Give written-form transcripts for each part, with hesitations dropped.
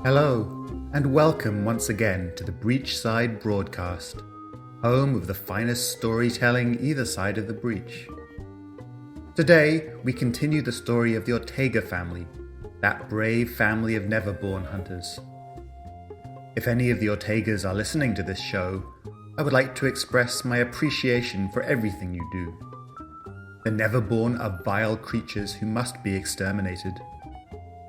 Hello, and welcome once again to the Breachside Broadcast, home of the finest storytelling either side of the breach. Today, we continue the story of the Ortega family, that brave family of Neverborn hunters. If any of the Ortegas are listening to this show, I would like to express my appreciation for everything you do. The Neverborn are vile creatures who must be exterminated.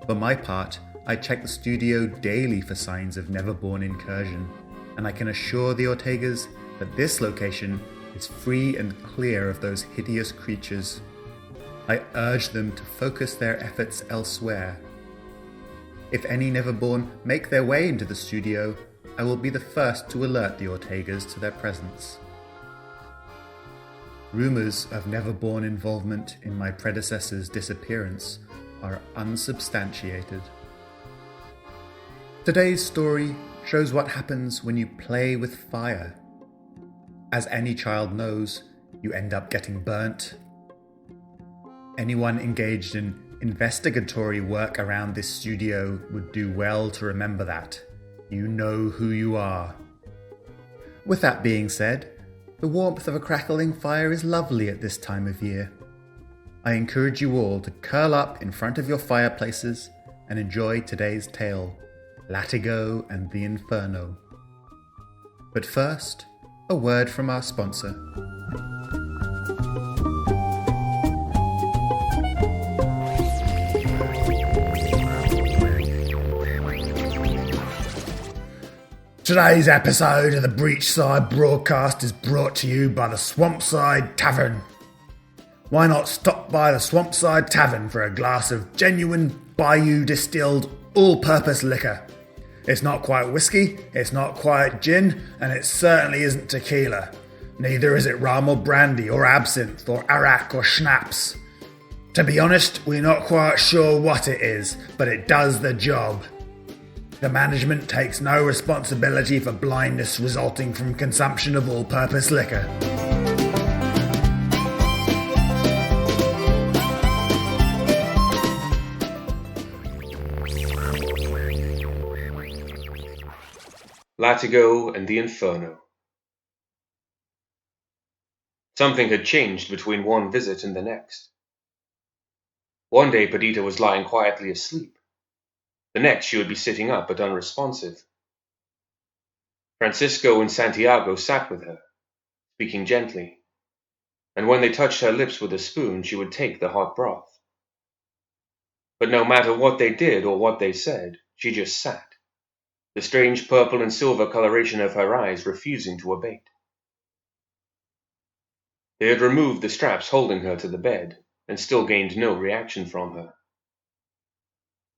For my part, I check the studio daily for signs of Neverborn incursion, and I can assure the Ortegas that this location is free and clear of those hideous creatures. I urge them to focus their efforts elsewhere. If any Neverborn make their way into the studio, I will be the first to alert the Ortegas to their presence. Rumors of Neverborn involvement in my predecessor's disappearance are unsubstantiated. Today's story shows what happens when you play with fire. As any child knows, you end up getting burnt. Anyone engaged in investigatory work around this studio would do well to remember that. You know who you are. With that being said, the warmth of a crackling fire is lovely at this time of year. I encourage you all to curl up in front of your fireplaces and enjoy today's tale, Latigo and the Inferno. But first, a word from our sponsor. Today's episode of the Breachside Broadcast is brought to you by the Swampside Tavern. Why not stop by the Swampside Tavern for a glass of genuine Bayou distilled all-purpose liquor? It's not quite whiskey, it's not quite gin, and it certainly isn't tequila. Neither is it rum or brandy or absinthe or arak or schnapps. To be honest, we're not quite sure what it is, but it does the job. The management takes no responsibility for blindness resulting from consumption of all-purpose liquor. Latigo and the Inferno. Something had changed between one visit and the next. One day Predita was lying quietly asleep. The next she would be sitting up but unresponsive. Francisco and Santiago sat with her, speaking gently, and when they touched her lips with a spoon she would take the hot broth. But no matter what they did or what they said, she just sat, the strange purple and silver coloration of her eyes refusing to abate. They had removed the straps holding her to the bed, and still gained no reaction from her.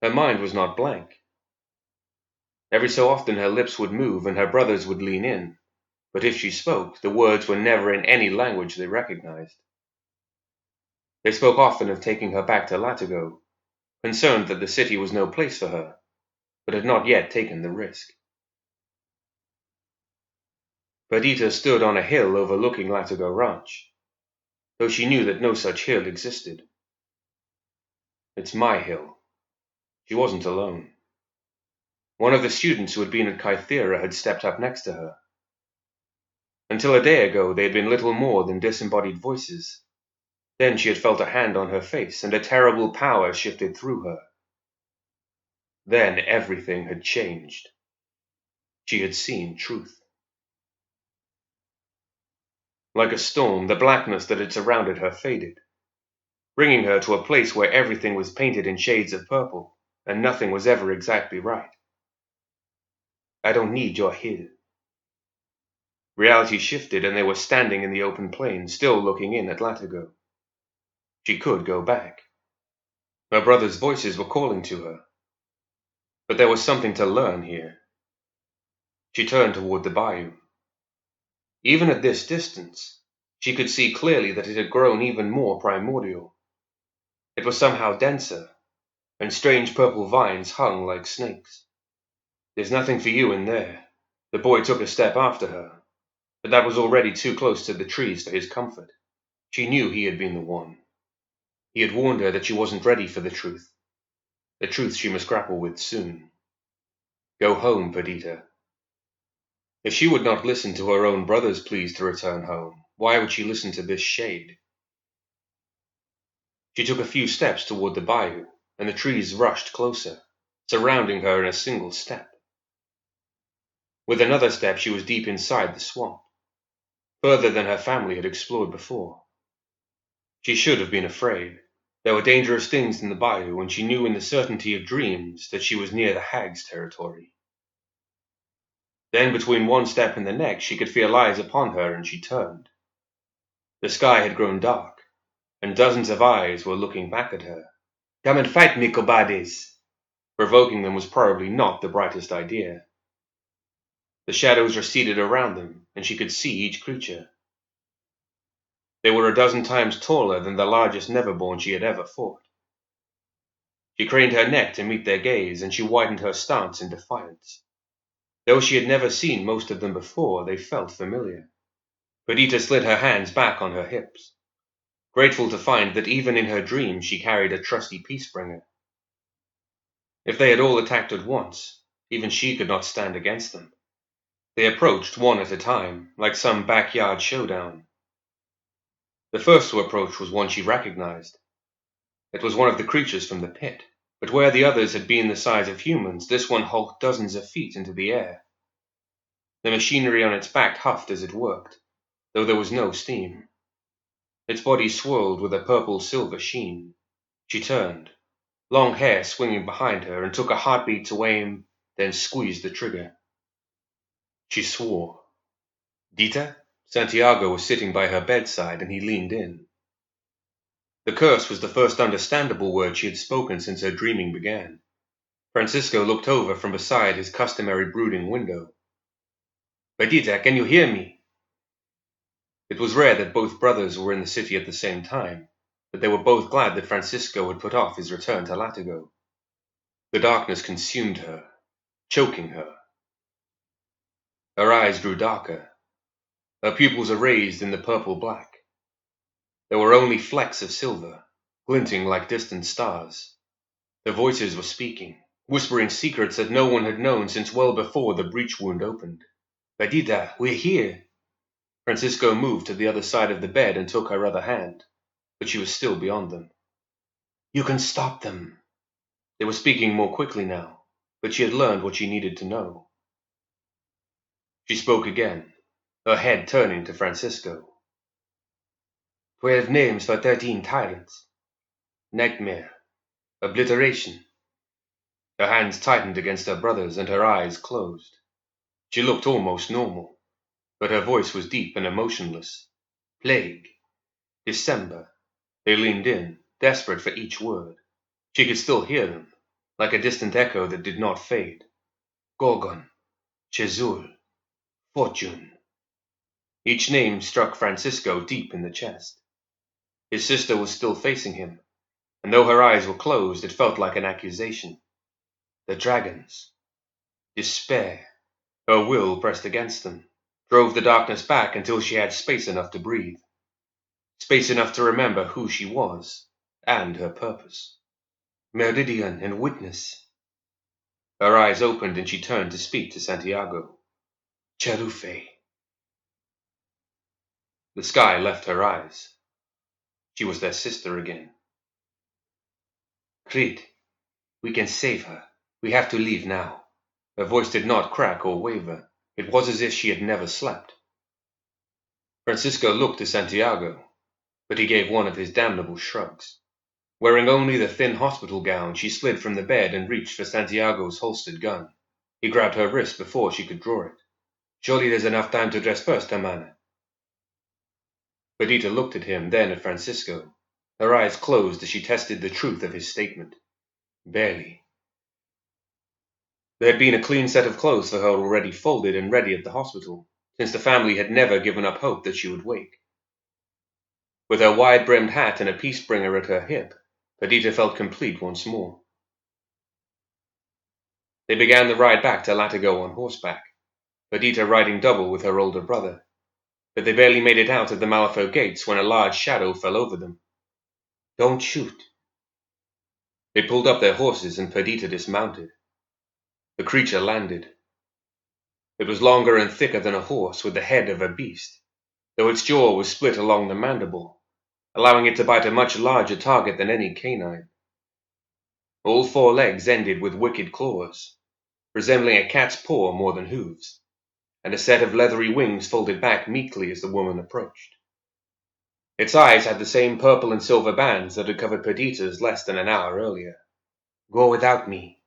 Her mind was not blank. Every so often her lips would move and her brothers would lean in, but if she spoke, the words were never in any language they recognized. They spoke often of taking her back to Latigo, concerned that the city was no place for her, but had not yet taken the risk. Predita stood on a hill overlooking Latigo Ranch, though she knew that no such hill existed. It's my hill. She wasn't alone. One of the students who had been at Kythera had stepped up next to her. Until a day ago they had been little more than disembodied voices. Then she had felt a hand on her face, and a terrible power shifted through her. Then everything had changed. She had seen truth. Like a storm, the blackness that had surrounded her faded, bringing her to a place where everything was painted in shades of purple, and nothing was ever exactly right. I don't need your hill. Reality shifted, and they were standing in the open plain, still looking in at Latigo. She could go back. Her brothers' voices were calling to her. But there was something to learn here. She turned toward the bayou. Even at this distance, she could see clearly that it had grown even more primordial. It was somehow denser, and strange purple vines hung like snakes. There's nothing for you in there. The boy took a step after her, but that was already too close to the trees for his comfort. She knew he had been the one. He had warned her that she wasn't ready for the truth she must grapple with soon. Go home, Predita. If she would not listen to her own brother's pleas to return home, why would she listen to this shade? She took a few steps toward the bayou, and the trees rushed closer, surrounding her in a single step. With another step she was deep inside the swamp, further than her family had explored before. She should have been afraid. There were dangerous things in the bayou, and she knew in the certainty of dreams that she was near the hag's territory. Then, between one step and the next, she could feel eyes upon her, and she turned. The sky had grown dark, and dozens of eyes were looking back at her. "Come and fight me, Cobades!" Provoking them was probably not the brightest idea. The shadows receded around them, and she could see each creature. They were a dozen times taller than the largest Neverborn she had ever fought. She craned her neck to meet their gaze, and she widened her stance in defiance. Though she had never seen most of them before, they felt familiar. Predita slid her hands back on her hips, grateful to find that even in her dreams she carried a trusty peacebringer. If they had all attacked at once, even she could not stand against them. They approached one at a time, like some backyard showdown. The first to approach was one she recognized. It was one of the creatures from the pit, but where the others had been the size of humans, this one hulked dozens of feet into the air. The machinery on its back huffed as it worked, though there was no steam. Its body swirled with a purple-silver sheen. She turned, long hair swinging behind her, and took a heartbeat to aim, then squeezed the trigger. She swore. "Dita?" Santiago was sitting by her bedside, and he leaned in. The curse was the first understandable word she had spoken since her dreaming began. Francisco looked over from beside his customary brooding window. "Predita, can you hear me?" It was rare that both brothers were in the city at the same time, but they were both glad that Francisco had put off his return to Latigo. The darkness consumed her, choking her. Her eyes grew darker. Her pupils erased in the purple-black. There were only flecks of silver, glinting like distant stars. Their voices were speaking, whispering secrets that no one had known since well before the breach wound opened. "Predita, we're here!" Francisco moved to the other side of the bed and took her other hand, but she was still beyond them. "You can stop them." They were speaking more quickly now, but she had learned what she needed to know. She spoke again, her head turning to Francisco. 12 names for 13 tyrants. Nightmare. Obliteration. Her hands tightened against her brother's and her eyes closed. She looked almost normal, but her voice was deep and emotionless. Plague. December. They leaned in, desperate for each word. She could still hear them, like a distant echo that did not fade. Gorgon. Chezul. Fortune. Each name struck Francisco deep in the chest. His sister was still facing him, and though her eyes were closed, it felt like an accusation. The dragons. Despair. Her will pressed against them, drove the darkness back until she had space enough to breathe. Space enough to remember who she was, and her purpose. Meridian and witness. Her eyes opened and she turned to speak to Santiago. Cherufe. The sky left her eyes. She was their sister again. Creed, we can save her. We have to leave now. Her voice did not crack or waver. It was as if she had never slept. Francisco looked to Santiago, but he gave one of his damnable shrugs. Wearing only the thin hospital gown, she slid from the bed and reached for Santiago's holstered gun. He grabbed her wrist before she could draw it. Surely there's enough time to dress first, hermana. Predita looked at him, then at Francisco. Her eyes closed as she tested the truth of his statement. Barely. There had been a clean set of clothes for her already folded and ready at the hospital, since the family had never given up hope that she would wake. With her wide-brimmed hat and a peacebringer at her hip, Predita felt complete once more. They began the ride back to Latigo on horseback, Predita riding double with her older brother. But they barely made it out of the Malifaux gates when a large shadow fell over them. Don't shoot. They pulled up their horses and Predita dismounted. The creature landed. It was longer and thicker than a horse, with the head of a beast, though its jaw was split along the mandible, allowing it to bite a much larger target than any canine. All four legs ended with wicked claws, resembling a cat's paw more than hooves, and a set of leathery wings folded back meekly as the woman approached. Its eyes had the same purple and silver bands that had covered Predita's less than an hour earlier. "Go without me."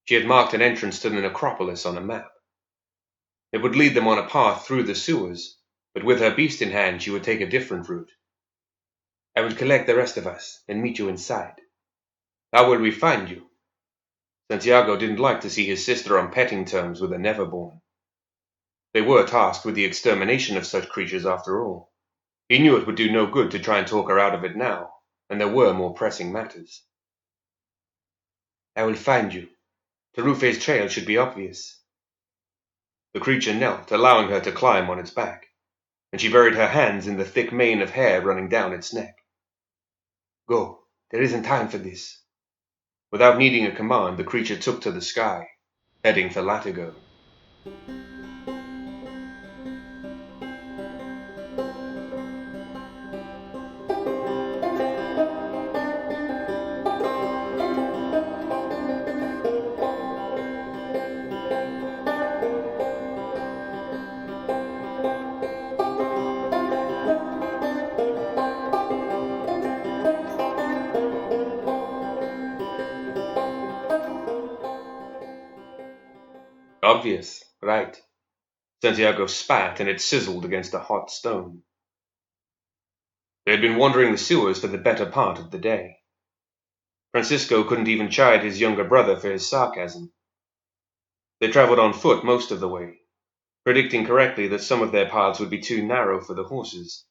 She had marked an entrance to the necropolis on a map. It would lead them on a path through the sewers, but with her beast in hand she would take a different route. "I will collect the rest of us and meet you inside." "How will we find you?" Santiago didn't like to see his sister on petting terms with a Neverborn. They were tasked with the extermination of such creatures after all. He knew it would do no good to try and talk her out of it now, and there were more pressing matters. "I will find you. Cherufe's trail should be obvious." The creature knelt, allowing her to climb on its back, and she buried her hands in the thick mane of hair running down its neck. "Go. There isn't time for this." Without needing a command, the creature took to the sky, heading for Latigo. "Obvious, right?" Santiago spat, and it sizzled against a hot stone. They had been wandering the sewers for the better part of the day. Francisco couldn't even chide his younger brother for his sarcasm. They traveled on foot most of the way, predicting correctly that some of their paths would be too narrow for the horses.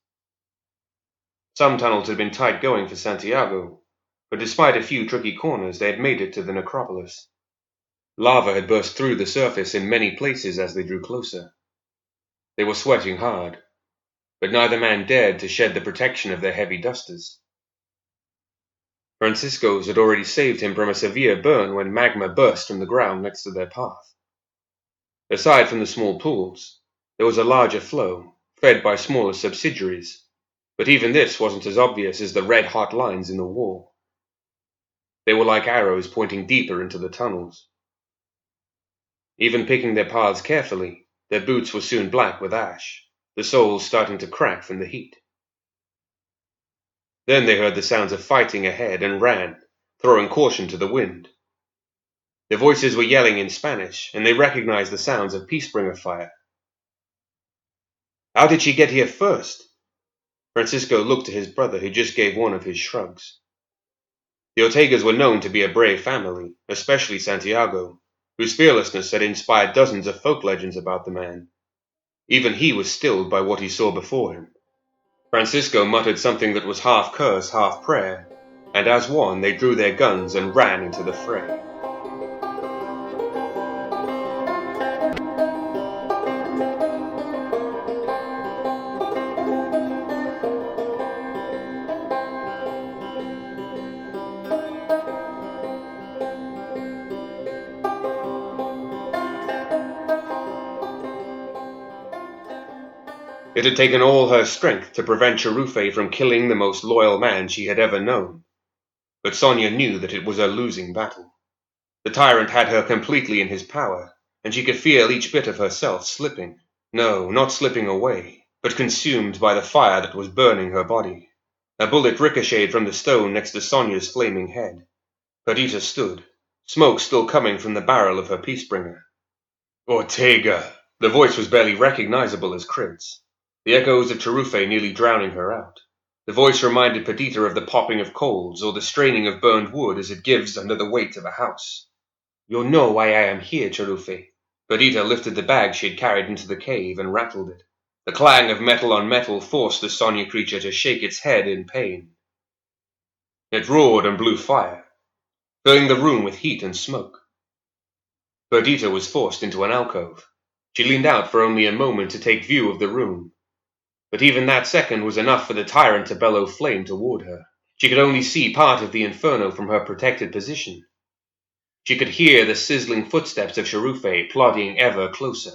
Some tunnels had been tight going for Santiago, but despite a few tricky corners they had made it to the necropolis. Lava had burst through the surface in many places as they drew closer. They were sweating hard, but neither man dared to shed the protection of their heavy dusters. Francisco's had already saved him from a severe burn when magma burst from the ground next to their path. Aside from the small pools, there was a larger flow, fed by smaller subsidiaries, but even this wasn't as obvious as the red-hot lines in the wall. They were like arrows pointing deeper into the tunnels. Even picking their paths carefully, their boots were soon black with ash, the soles starting to crack from the heat. Then they heard the sounds of fighting ahead and ran, throwing caution to the wind. Their voices were yelling in Spanish, and they recognized the sounds of Peacebringer fire. "How did she get here first?" Francisco looked to his brother, who just gave one of his shrugs. The Ortegas were known to be a brave family, especially Santiago, whose fearlessness had inspired dozens of folk legends about the man. Even he was stilled by what he saw before him. Francisco muttered something that was half curse, half prayer, and as one they drew their guns and ran into the fray. It had taken all her strength to prevent Cherufe from killing the most loyal man she had ever known. But Sonnia knew that it was a losing battle. The tyrant had her completely in his power, and she could feel each bit of herself slipping. No, not slipping away, but consumed by the fire that was burning her body. A bullet ricocheted from the stone next to Sonnia's flaming head. Predita stood, smoke still coming from the barrel of her Peacebringer. "Ortega!" The voice was barely recognizable as Crid's. The echoes of Cherufe nearly drowning her out. The voice reminded Predita of the popping of coals or the straining of burned wood as it gives under the weight of a house. "You'll know why I am here, Cherufe." Predita lifted the bag she had carried into the cave and rattled it. The clang of metal on metal forced the Sonnia creature to shake its head in pain. It roared and blew fire, filling the room with heat and smoke. Predita was forced into an alcove. She leaned out for only a moment to take view of the room. But even that second was enough for the tyrant to bellow flame toward her. She could only see part of the Inferno from her protected position. She could hear the sizzling footsteps of Cherufe plodding ever closer.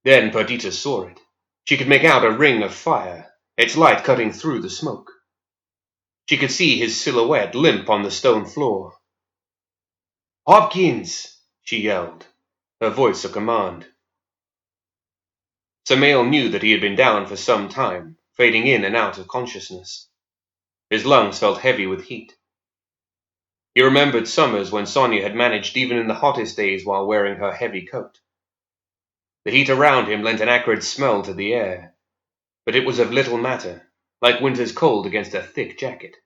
Then Predita saw it. She could make out a ring of fire, its light cutting through the smoke. She could see his silhouette limp on the stone floor. "Hopkins!" she yelled, her voice a command. Samael knew that he had been down for some time, fading in and out of consciousness. His lungs felt heavy with heat. He remembered summers when Sonnia had managed even in the hottest days while wearing her heavy coat. The heat around him lent an acrid smell to the air, but it was of little matter, like winter's cold against a thick jacket.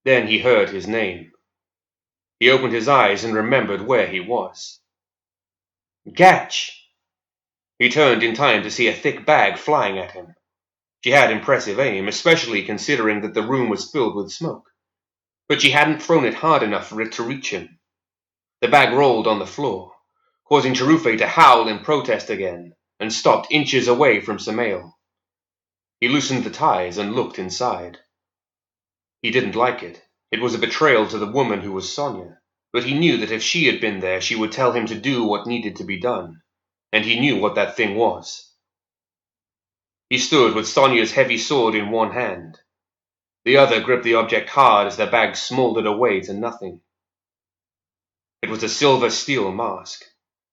Then he heard his name. He opened his eyes and remembered where he was. "Catch!" He turned in time to see a thick bag flying at him. She had impressive aim, especially considering that the room was filled with smoke. But she hadn't thrown it hard enough for it to reach him. The bag rolled on the floor, causing Cherufe to howl in protest again, and stopped inches away from Samael. He loosened the ties and looked inside. He didn't like it. It was a betrayal to the woman who was Sonnia, but he knew that if she had been there, she would tell him to do what needed to be done, and he knew what that thing was. He stood with Sonnia's heavy sword in one hand. The other gripped the object hard as the bag smoldered away to nothing. It was a silver steel mask,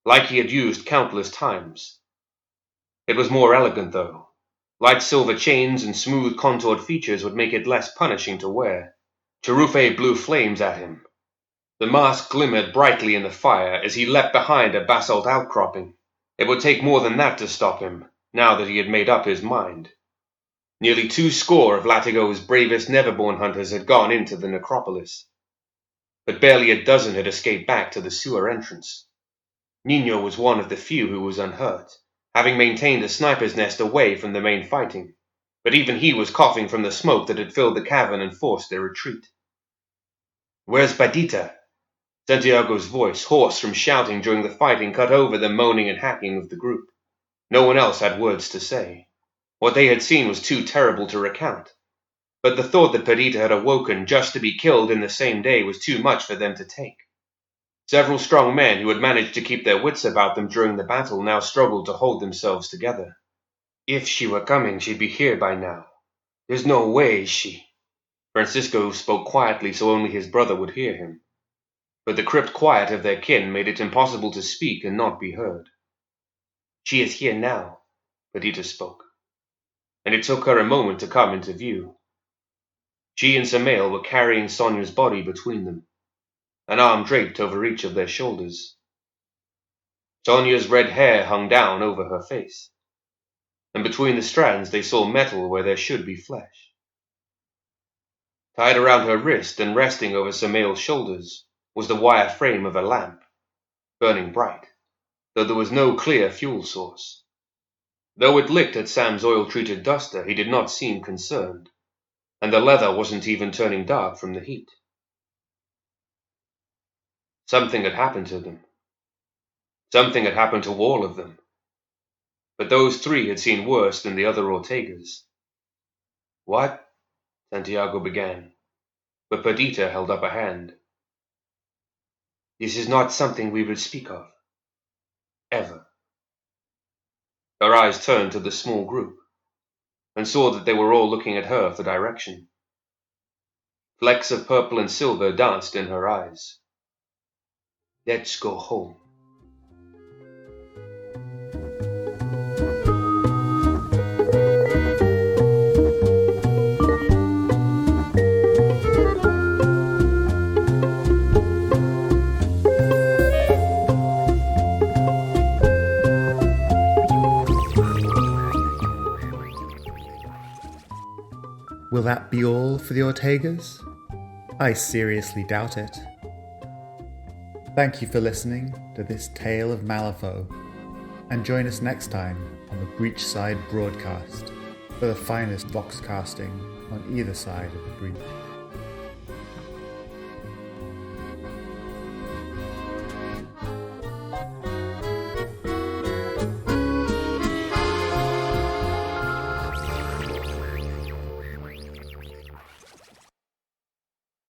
like he had used countless times. It was more elegant, though. Light silver chains and smooth contoured features would make it less punishing to wear. Cherufe blew flames at him. The mask glimmered brightly in the fire as he leapt behind a basalt outcropping. It would take more than that to stop him, now that he had made up his mind. Nearly 200 of Latigo's bravest Neverborn hunters had gone into the necropolis, but barely a dozen had escaped back to the sewer entrance. Nino was one of the few who was unhurt, having maintained a sniper's nest away from the main fighting, but even he was coughing from the smoke that had filled the cavern and forced their retreat. "Where's Predita?" Santiago's voice, hoarse from shouting during the fighting, cut over the moaning and hacking of the group. No one else had words to say. What they had seen was too terrible to recount, but the thought that Predita had awoken just to be killed in the same day was too much for them to take. Several strong men who had managed to keep their wits about them during the battle now struggled to hold themselves together. "If she were coming, she'd be here by now. There's no way she—" Francisco spoke quietly so only his brother would hear him, but the crypt quiet of their kin made it impossible to speak and not be heard. "She is here now," Predita spoke, and it took her a moment to come into view. She and Samael were carrying Sonnia's body between them, an arm draped over each of their shoulders. Sonnia's red hair hung down over her face, and between the strands they saw metal where there should be flesh. Tied around her wrist and resting over Samael's shoulders was the wire frame of a lamp, burning bright, though there was no clear fuel source. Though it licked at Sam's oil-treated duster, he did not seem concerned, and the leather wasn't even turning dark from the heat. Something had happened to them. Something had happened to all of them. But those three had seen worse than the other Ortegas. "What?" Santiago began, but Predita held up a hand. "This is not something we will speak of. Ever." Her eyes turned to the small group, and saw that they were all looking at her for direction. Flecks of purple and silver danced in her eyes. "Let's go home." Will that be all for the Ortegas? I seriously doubt it. Thank you for listening to this tale of Malifaux, and join us next time on the Breachside broadcast for the finest vox casting on either side of the breach.